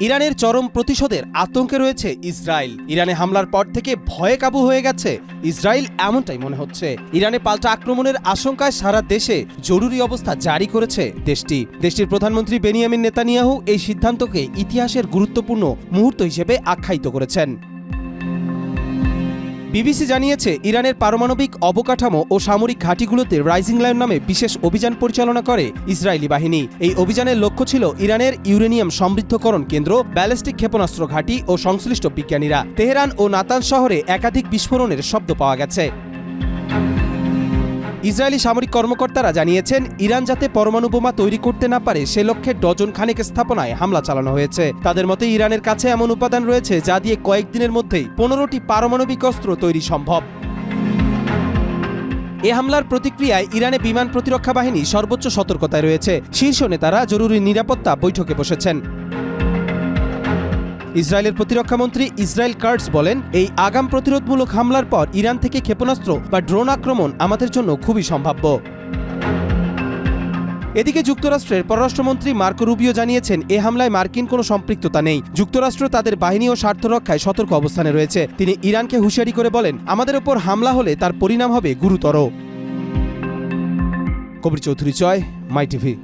ইরানের চরম প্রতিশোধের আতঙ্কে রয়েছে ইসরায়েল। ইরানে হামলার পর থেকে ভয়ে কাবু হয়ে গেছে ইসরায়েল, এমনটাই মনে হচ্ছে। ইরানে পাল্টা আক্রমণের আশঙ্কায় সারা দেশে জরুরি অবস্থা জারি করেছে দেশটির প্রধানমন্ত্রী বেনিয়ামিন নেতানিয়াহু এই সিদ্ধান্তকে ইতিহাসের গুরুত্বপূর্ণ মুহূর্ত হিসেবে আখ্যায়িত করেছেন। বিবিসি জানিয়েছে, ইরানের পারমাণবিক অবকাঠামো ও সামরিক ঘাঁটিগুলোতে রাইজিং লায়ন নামে বিশেষ অভিযান পরিচালনা করে ইসরায়েলি বাহিনী। এই অভিযানের লক্ষ্য ছিল ইরানের ইউরেনিয়াম সমৃদ্ধকরণ কেন্দ্র, ব্যালিস্টিক ক্ষেপণাস্ত্র ঘাঁটি ও সংশ্লিষ্ট বিজ্ঞানীরা। তেহরান ও নাতানজ শহরে একাধিক বিস্ফোরণের শব্দ পাওয়া গেছে। ইসরায়েলি সামরিক কর্মকর্তারা জানিয়েছেন, ইরান যাতে পরমাণু বোমা তৈরি করতে না পারে সে লক্ষ্যে ডজন খানেক স্থাপনায় হামলা চালানো হয়েছে। তাদের মতে ইরানের কাছে এমন উপাদান রয়েছে যা দিয়ে কয়েকদিনের মধ্যেই 15টি পারমাণবিক অস্ত্র তৈরি সম্ভব। এ হামলার প্রতিক্রিয়ায় ইরানে বিমান প্রতিরক্ষা বাহিনী সর্বোচ্চ সতর্কতায় রয়েছে। শীর্ষ নেতারা জরুরি নিরাপত্তা বৈঠকে বসেছেন। ইসরায়েলের প্রতিরক্ষামন্ত্রী ইসরায়েল কার্টস বলেন, এই আগাম প্রতিরোধমূলক হামলার পর ইরান থেকে ক্ষেপণাস্ত্র বা ড্রোন আক্রমণ আমাদের জন্য খুবই সম্ভাব্য। এদিকে যুক্তরাষ্ট্রের পররাষ্ট্রমন্ত্রী মার্কো রুবিও জানিয়েছেন, এ হামলায় মার্কিন কোনো সম্পৃক্ততা নেই। যুক্তরাষ্ট্র তাদের বাহিনী ও স্বার্থ রক্ষায় সতর্ক অবস্থানে রয়েছে। তিনি ইরানকে হুঁশিয়ারি করে বলেন, আমাদের ওপর হামলা হলে তার পরিণাম হবে গুরুতর। কবির চৌধুরী, মাই টিভি।